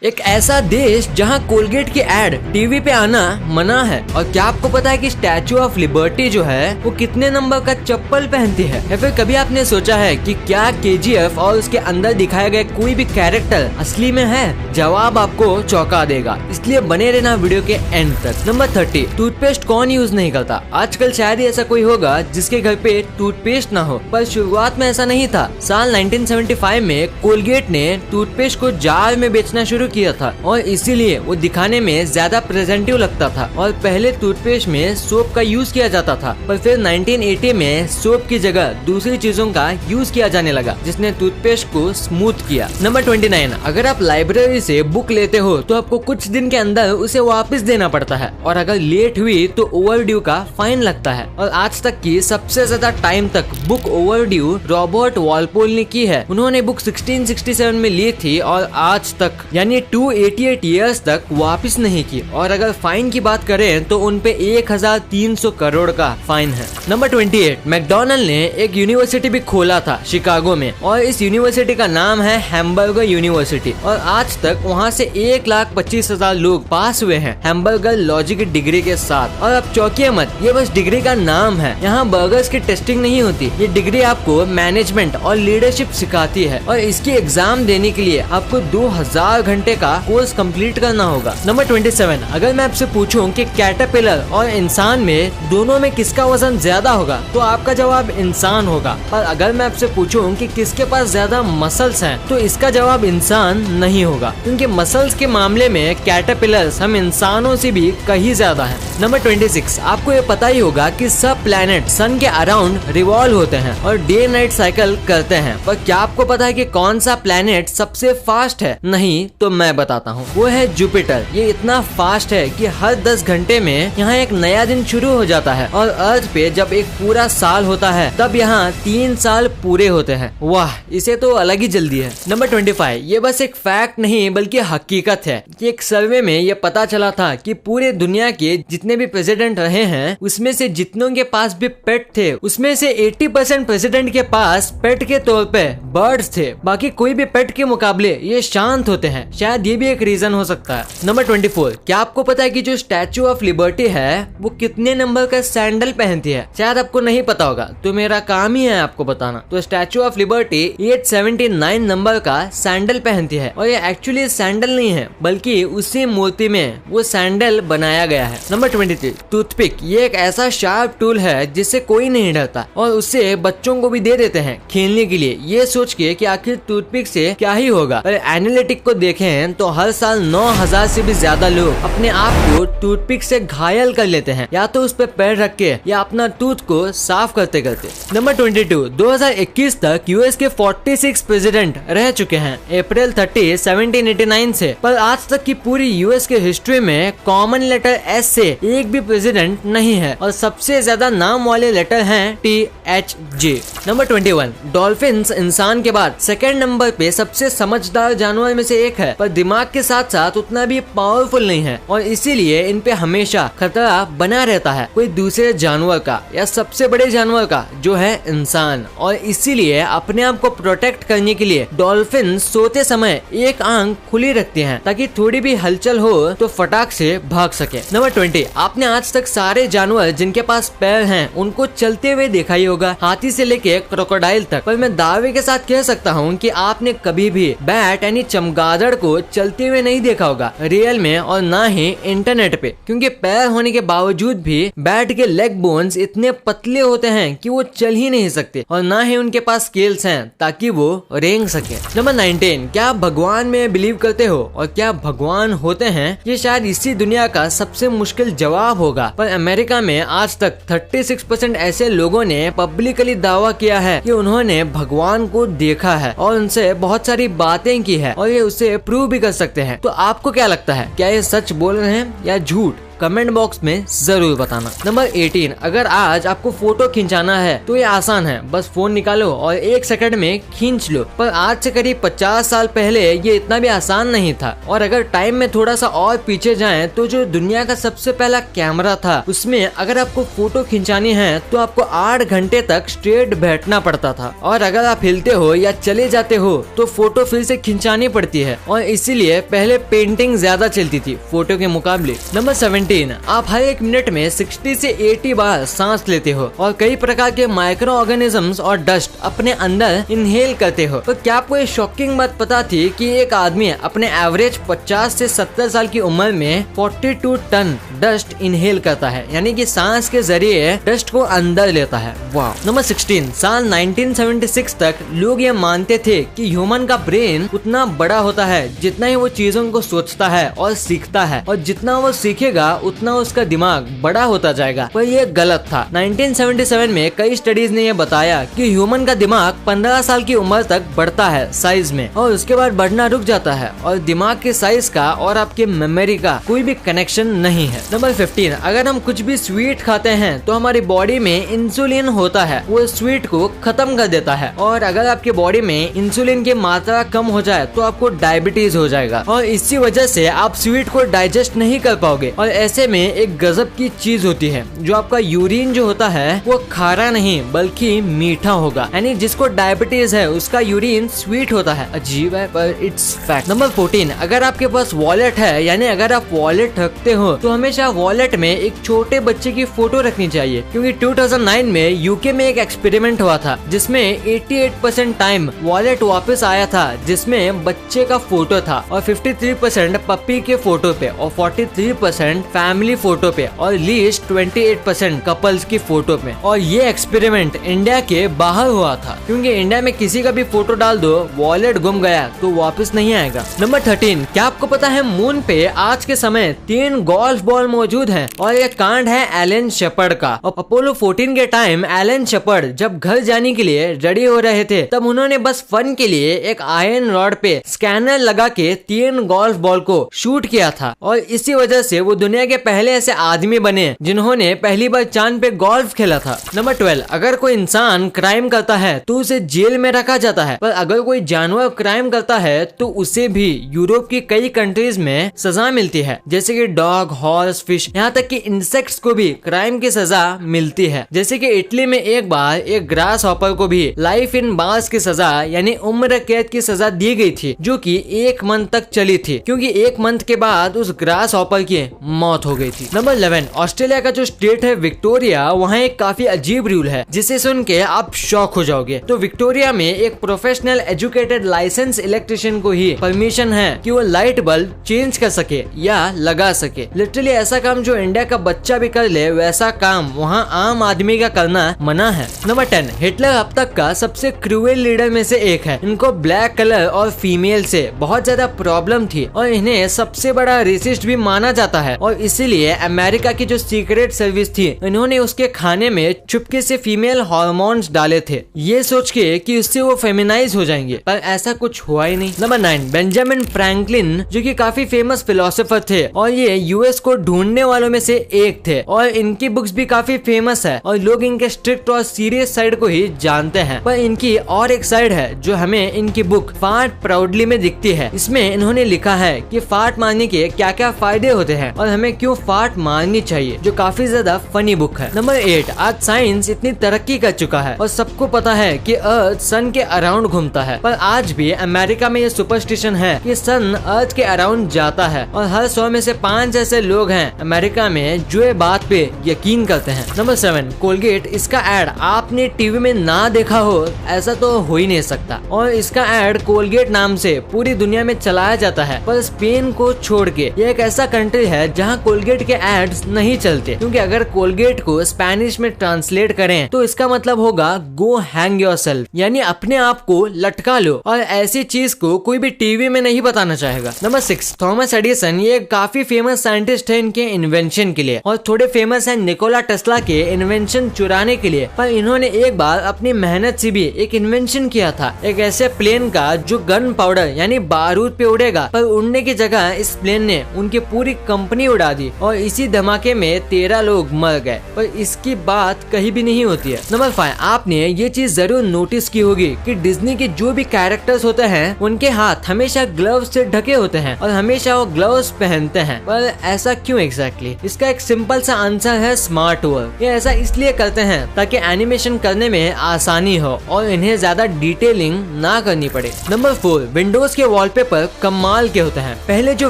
एक ऐसा देश जहां कोलगेट की एड टीवी पे आना मना है। और क्या आपको पता है कि स्टैचू ऑफ लिबर्टी जो है वो कितने नंबर का चप्पल पहनती है? या फिर कभी आपने सोचा है कि क्या केजीएफ और उसके अंदर दिखाए गए कोई भी कैरेक्टर असली में है? जवाब आपको चौंका देगा, इसलिए बने रहना वीडियो के एंड तक। नंबर 30, टूथपेस्ट कौन यूज नहीं करता? आजकल शायद ही ऐसा कोई होगा जिसके घर पे टूथपेस्ट ना हो, पर शुरुआत में ऐसा नहीं था। साल 1975 में कोलगेट ने टूथपेस्ट को जार में बेचना शुरू किया था और इसीलिए वो दिखाने में ज्यादा प्रेजेंटिव लगता था। और पहले टूथपेस्ट में सोप का यूज किया जाता था, पर फिर 1980 में सोप की जगह दूसरी चीजों का यूज किया जाने लगा, जिसने टूथपेस्ट को स्मूथ किया। नंबर 29, अगर आप लाइब्रेरी से बुक लेते हो तो आपको कुछ दिन के अंदर उसे वापस देना पड़ता है, और अगर लेट हुई तो ओवरड्यू का फाइन लगता है। और आज तक की सबसे ज्यादा टाइम तक बुक ओवरड्यू रॉबर्ट वॉलपोल ने की है। उन्होंने बुक 1667 में ली थी और आज तक यानी 288 ईयर्स तक वापस नहीं की। और अगर फाइन की बात करें तो उनपे 1300 करोड़ का फाइन है। नंबर 28, मैकडॉनल्ड ने एक यूनिवर्सिटी भी खोला था शिकागो में, और इस यूनिवर्सिटी का नाम है हैम्बर्गर यूनिवर्सिटी। और आज तक वहाँ से 1,25,000 लोग पास हुए हैं हैम्बर्गर लॉजिक की डिग्री के साथ। और अब चौंकिए मत, ये बस डिग्री का नाम है। यहाँ बर्गर्स की टेस्टिंग नहीं होती। ये डिग्री आपको मैनेजमेंट और लीडरशिप सिखाती है, और इसकी एग्जाम देने के लिए आपको 2000 घंटे का कोर्स कंप्लीट करना होगा। नंबर 27, अगर मैं आपसे पूछूं कि कैटरपिलर और इंसान में दोनों में किसका वजन ज्यादा होगा तो आपका जवाब इंसान होगा। पर अगर मैं आपसे पूछूं कि किसके पास ज्यादा मसल्स हैं तो इसका जवाब इंसान नहीं होगा, क्योंकि मसल्स के मामले में कैटरपिलर्स हम इंसानों से भी कहीं ज्यादा हैं। नंबर 26, आपको ये पता ही होगा कि सब प्लैनेट सन के अराउंड रिवॉल्व होते हैं और डे नाइट साइकिल करते हैं, पर क्या आपको पता है कि कौन सा प्लैनेट सबसे फास्ट है? नहीं तो मैं बताता हूँ, वो है जुपिटर। ये इतना फास्ट है कि हर 10 घंटे में यहाँ एक नया दिन शुरू हो जाता है, और अर्थ पे जब एक पूरा साल होता है तब यहाँ 3 साल पूरे होते हैं। वाह, इसे तो अलग ही जल्दी है। नंबर 25, ये बस एक फैक्ट नहीं बल्कि हकीकत है कि एक सर्वे में ये पता चला था कि पूरे दुनिया के जितने भी प्रेसिडेंट रहे हैं उसमें से जितनों के पास भी पेट थे उसमें से 80% प्रेसिडेंट के पास पेट के तौर पे बर्ड्स थे। बाकी कोई भी पेट के मुकाबले ये शांत होते हैं, शायद ये भी एक रीजन हो सकता है। नंबर 24, क्या आपको पता है कि जो स्टैचू ऑफ लिबर्टी है वो कितने नंबर का सैंडल पहनती है? शायद आपको नहीं पता होगा, तो मेरा काम ही है आपको बताना। तो स्टैचू ऑफ लिबर्टी 879 नंबर का सैंडल पहनती है, और ये एक्चुअली सैंडल नहीं है बल्कि उसी मूर्ति में वो सैंडल बनाया गया है। Number 23, toothpick. ये एक ऐसा शार्प टूल है जिससे कोई नहीं डरता, और उससे बच्चों को भी दे देते हैं खेलने के लिए, ये सोच के कि आखिर टूथपिक से क्या ही होगा। पर एनालिटिक को देखें तो हर साल 9000 से भी ज्यादा लोग अपने आप को टूथपिक से घायल कर लेते हैं, या तो उस पर पैर रख के या अपना टूथ को साफ करते करते। नंबर 22, 2021 तक यूएस के 46 प्रेसिडेंट रह चुके हैं, अप्रैल 30, 1789 से। पर आज तक की पूरी यूएस के हिस्ट्री में कॉमन लेटर एस से एक भी प्रेसिडेंट नहीं है, और सबसे ज्यादा नाम वाले लेटर हैं THJ। नंबर 21, डॉल्फिन्स इंसान के बाद सेकंड नंबर पे सबसे समझदार जानवर में से एक है, पर दिमाग के साथ साथ उतना भी पावरफुल नहीं है, और इसीलिए इन पे हमेशा खतरा बना रहता है कोई दूसरे जानवर का या सबसे बड़े जानवर का जो है इंसान। और इसीलिए अपने आप को प्रोटेक्ट करने के लिए डॉल्फिन सोते समय एक आंख खुली रखती हैं, ताकि थोड़ी भी हलचल हो तो फटाक से भाग सके। नंबर 20, आपने आज तक सारे जानवर जिनके पास पैर हैं उनको चलते हुए देखा ही होगा, हाथी से लेके क्रोकोडाइल तक। पर मैं दावे के साथ कह सकता हूँ कि आपने कभी भी बैट यानी चमगादड़ को चलते हुए नहीं देखा होगा रियल में, और ना ही इंटरनेट पे, क्योंकि पैर होने के बावजूद भी बैट के लेग बोन्स इतने पतले होते हैं कि वो चल ही नहीं सकते, और ना ही उनके पास स्केल्स हैं ताकि वो रेंग सके। नंबर 19, क्या आप भगवान में बिलीव करते हो और क्या भगवान होते हैं? ये शायद इसी दुनिया का सबसे मुश्किल जवाब होगा, पर अमेरिका में आज तक 36% ऐसे लोगों ने पब्लिकली दावा किया है कि उन्होंने भगवान को देखा है और उनसे बहुत सारी बातें की है, और ये उसे प्रूव भी कर सकते हैं। तो आपको क्या लगता है, क्या ये सच बोल रहे हैं या झूठ? कमेंट बॉक्स में जरूर बताना। नंबर 18, अगर आज आपको फोटो खिंचाना है तो ये आसान है, बस फोन निकालो और 1 सेकंड में खींच लो। पर आज से करीब 50 साल पहले ये इतना भी आसान नहीं था। और अगर टाइम में थोड़ा सा और पीछे जाएं तो जो दुनिया का सबसे पहला कैमरा था उसमें अगर आपको फोटो खिंचानी है तो आपको 8 घंटे तक स्ट्रेट बैठना पड़ता था, और अगर आप हिलते हो या चले जाते हो तो फोटो फिर से खिंचानी पड़ती है, और इसीलिए पहले पेंटिंग ज्यादा चलती थी फोटो के मुकाबले। नंबर 17, आप हर 1 मिनट में 60 से 80 बार सांस लेते हो और कई प्रकार के माइक्रो ऑर्गेनिजम्स और डस्ट अपने अंदर इनहेल करते हो। तो क्या आपको ये शॉकिंग बात पता थी कि एक आदमी अपने एवरेज 50 से 70 साल की उम्र में 42 टन डस्ट इनहेल करता है, यानी कि सांस के जरिए डस्ट को अंदर लेता है। वाह। नंबर 16, साल 1976 तक लोग ये मानते थे कि ह्यूमन का ब्रेन उतना बड़ा होता है जितना ही वो चीजों को सोचता है और सीखता है, और जितना वो सीखेगा उतना उसका दिमाग बड़ा होता जाएगा। पर ये गलत था। 1977 में कई स्टडीज ने ये बताया कि ह्यूमन का दिमाग 15 साल की उम्र तक बढ़ता है साइज में, और उसके बाद बढ़ना रुक जाता है, और दिमाग के साइज का और आपके मेमोरी का कोई भी कनेक्शन नहीं है। नंबर 15, अगर हम कुछ भी स्वीट खाते हैं तो हमारी बॉडी में इंसुलिन होता है, वो स्वीट को खत्म कर देता है, और अगर आपके बॉडी में इंसुलिन की मात्रा कम हो जाए तो आपको डायबिटीज हो जाएगा, और इसी वजह से आप स्वीट को डाइजेस्ट नहीं कर पाओगे। और ऐसे में एक गजब की चीज होती है, जो आपका यूरिन जो होता है वो खारा नहीं बल्कि मीठा होगा, यानी जिसको डायबिटीज है उसका यूरिन स्वीट होता है। अजीब है पर इट्स फैक्ट। नंबर 14, अगर आपके पास वॉलेट है, यानी अगर आप वॉलेट रखते हो तो हमेशा वॉलेट में एक छोटे बच्चे की फोटो रखनी चाहिए, क्योंकि 2009 में यूके में एक एक्सपेरिमेंट हुआ था जिसमें 88% टाइम वॉलेट वापस आया था जिसमें बच्चे का फोटो था, और 53% पप्पी के फोटो पे, और 43% फैमिली फोटो पे, और लीस्ट 28% कपल्स की फोटो पे। और ये एक्सपेरिमेंट इंडिया के बाहर हुआ था, क्योंकि इंडिया में किसी का भी फोटो डाल दो, वॉलेट गुम गया तो वापस नहीं आएगा। नंबर 13, क्या आपको पता है मून पे आज के समय 3 गोल्फ बॉल मौजूद हैं, और ये कांड है एलन शेपर्ड का। और अपोलो 14 के टाइम एलन शेपर्ड जब घर जाने के लिए रेडी हो रहे थे तब उन्होंने बस फन के लिए एक आयरन रॉड पे स्कैनर लगा के 3 गोल्फ बॉल को शूट किया था, और इसी वजह से वो दुनिया के पहले ऐसे आदमी बने जिन्होंने पहली बार चांद पे गोल्फ खेला था। नंबर 12, अगर कोई इंसान क्राइम करता है तो उसे जेल में रखा जाता है, पर अगर कोई जानवर क्राइम करता है तो उसे भी यूरोप की कई कंट्रीज में सजा मिलती है, जैसे कि डॉग, हॉर्स, फिश, यहाँ तक कि इंसेक्ट्स को भी क्राइम की सजा मिलती है। जैसे कि इटली में एक बार एक ग्रास हॉपर को भी लाइफ इन बार्स की सजा यानी उम्र कैद की सजा दी गई थी, जो कि 1 मंथ तक चली थी, क्योंकि 1 मंथ के बाद उस ग्रास हॉपर की मौत हो गई थी। नंबर 11, ऑस्ट्रेलिया का जो स्टेट है विक्टोरिया, वहाँ एक काफी अजीब रूल है जिसे सुन के आप शॉक हो जाओगे। तो विक्टोरिया में एक प्रोफेशनल एजुकेटेड लाइसेंस इलेक्ट्रिशियन को ही परमिशन है कि वो लाइट बल्ब चेंज कर सके या लगा सके। लिटरली ऐसा काम जो इंडिया का बच्चा भी कर ले वैसा काम वहाँ आम आदमी का करना मना है। नंबर 10, हिटलर अब तक का सबसे क्रूएल लीडर में से एक है। इनको ब्लैक कलर और फीमेल से बहुत ज्यादा प्रॉब्लम थी, और इन्हें सबसे बड़ा रेसिस्ट भी माना जाता है, और इसीलिए अमेरिका की जो सीक्रेट सर्विस थी इन्होंने उसके खाने में चुपके से फीमेल हार्मोन्स डाले थे, ये सोच के कि उससे वो फेमिनाइज हो जाएंगे, पर ऐसा कुछ हुआ ही नहीं। नंबर 9, बेंजामिन फ्रैंकलिन जो कि काफी फेमस फिलोसोफर थे, और ये यूएस को ढूंढने वालों में से एक थे, और इनकी बुक्स भी काफी फेमस है, और लोग इनके स्ट्रिक्ट और सीरियस साइड को ही जानते हैं। पर इनकी और एक साइड है जो हमें इनकी बुक फार्ट प्राउडली में दिखती है। इसमें इन्होंने लिखा है कि फार्ट मारने के क्या क्या फायदे होते हैं और हमें क्यों फार्ट मारनी चाहिए, जो काफी ज्यादा फनी बुक है। नंबर 8, आज साइंस इतनी तरक्की कर चुका है और सबको पता है कि अर्थ सन के अराउंड घूमता है, पर आज भी अमेरिका में ये सुपरस्टिशन है कि सन अर्थ के अराउंड जाता है, और हर 100 में से 5 ऐसे लोग हैं अमेरिका में जो ये बात पे यकीन करते हैं। नंबर 7, कोलगेट, इसका एड आपने टीवी में ना देखा हो ऐसा तो हो ही नहीं सकता, और इसका एड कोलगेट नाम से पूरी दुनिया में चलाया जाता है, पर स्पेन को छोड़ के ये एक ऐसा कंट्री है जहाँ कोलगेट के एड्स नहीं चलते, क्योंकि अगर कोलगेट को स्पेनिश में ट्रांसलेट करें तो इसका मतलब होगा गो हैंग योरसेल्फ, यानी अपने आप को लटका लो, और ऐसी चीज को कोई भी टीवी में नहीं बताना चाहेगा। नंबर 6, थॉमस एडिसन, ये काफी फेमस साइंटिस्ट है इनके इन्वेंशन के लिए, और थोड़े फेमस है निकोला टेस्ला के इन्वेंशन चुराने के लिए, पर इन्होंने एक बार अपनी मेहनत से भी एक इन्वेंशन किया था, एक ऐसे प्लेन का जो गन पाउडर यानी बारूद पे उड़ेगा, पर उड़ने की जगह इस प्लेन ने उनकी पूरी कंपनी उड़ा उड़ा दी और इसी धमाके में 13 लोग मर गए, पर इसकी बात कहीं भी नहीं होती है। नंबर 5, आपने ये चीज जरूर नोटिस की होगी कि डिज्नी के जो भी कैरेक्टर्स होते हैं उनके हाथ हमेशा ग्लव्स से ढके होते हैं और हमेशा वो ग्लव्स पहनते हैं। पर ऐसा क्यों एग्जैक्टली? इसका एक सिंपल सा आंसर है स्मार्ट वर्क। ये ऐसा इसलिए करते हैं ताकि एनिमेशन करने में आसानी हो और इन्हें ज्यादा डिटेलिंग ना करनी पड़े। नंबर 4, विंडोज के वॉलपेपर कमाल के होते हैं। पहले जो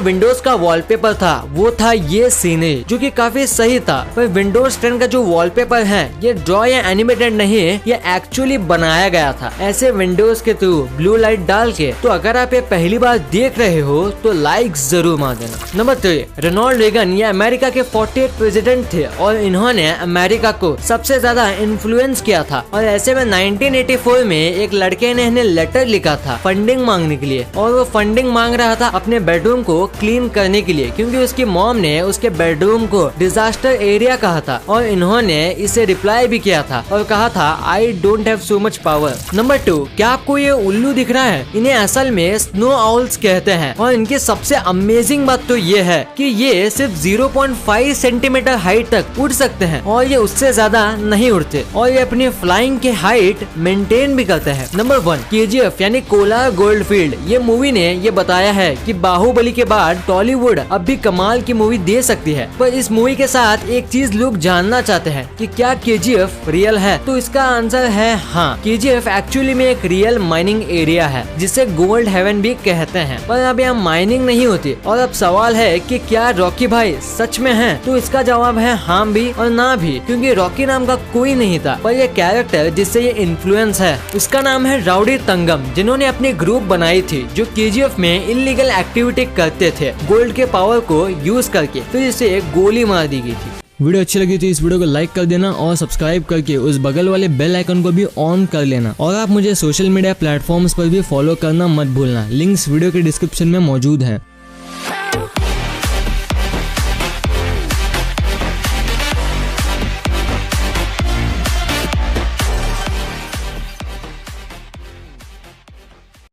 विंडोज का वॉलपेपर था वो था ये सीनरी, जो कि काफी सही था, पर विंडोज 10 का जो वॉलपेपर है ये ड्रॉ या एनिमेटेड नहीं है, ये एक्चुअली बनाया गया था ऐसे विंडोज के थ्रू ब्लू लाइट डाल के। तो अगर आप ये पहली बार देख रहे हो तो लाइक जरूर मार देना। नंबर 3, रोनाल्ड रेगन ये अमेरिका के 48 प्रेसिडेंट थे और इन्होंने अमेरिका को सबसे ज्यादा इन्फ्लुएंस किया था। और ऐसे में 1984 में एक लड़के ने इन्हें लेटर लिखा था फंडिंग मांगने के लिए, और वो फंडिंग मांग रहा था अपने बेडरूम को क्लीन करने के लिए, क्योंकि उसकी मॉम ने उसके बेडरूम को डिजास्टर एरिया कहा था और इन्होंने इसे रिप्लाई भी किया था और कहा था I don't have so much power. Number 2, क्या आपको ये उल्लू दिख रहा है? इन्हें असल में स्नो आउल्स कहते हैं और इनकी सबसे अमेजिंग बात तो ये है कि ये सिर्फ 0.5 सेंटीमीटर हाइट तक उड़ सकते हैं और ये उससे ज्यादा नहीं उड़ते और ये अपनी फ्लाइंग की हाइट मेंटेन भी करते हैं। नंबर 1, KGF यानी कोलार गोल्डफील्ड। ये मूवी ने ये बताया है कि बाहुबली के बाद टॉलीवुड अब भी कमाल की मूवी दे सकती है, पर इस मूवी के साथ एक चीज लोग जानना चाहते हैं कि क्या KGF रियल है? तो इसका आंसर है हाँ, KGF एक्चुअली में एक रियल माइनिंग एरिया है जिसे गोल्ड हेवन भी कहते हैं, पर अब यहाँ माइनिंग नहीं होती। और अब सवाल है कि क्या रॉकी भाई सच में है? तो इसका जवाब है हाँ भी और ना भी, क्योंकि रॉकी नाम का कोई नहीं था, पर ये कैरेक्टर जिससे ये इन्फ्लुएंस है उसका नाम है राउडी तंगम, जिन्होंने अपनी ग्रुप बनाई थी जो KGF में इलीगल एक्टिविटी करते थे गोल्ड के पावर को यूज करके, फिर इसे गोली मार दी गई थी। वीडियो अच्छी लगी तो इस वीडियो को लाइक कर देना और सब्सक्राइब करके उस बगल वाले बेल आइकन को भी ऑन कर लेना। और आप मुझे सोशल मीडिया प्लेटफॉर्म्स पर भी फॉलो करना मत भूलना, लिंक्स वीडियो के डिस्क्रिप्शन में मौजूद हैं।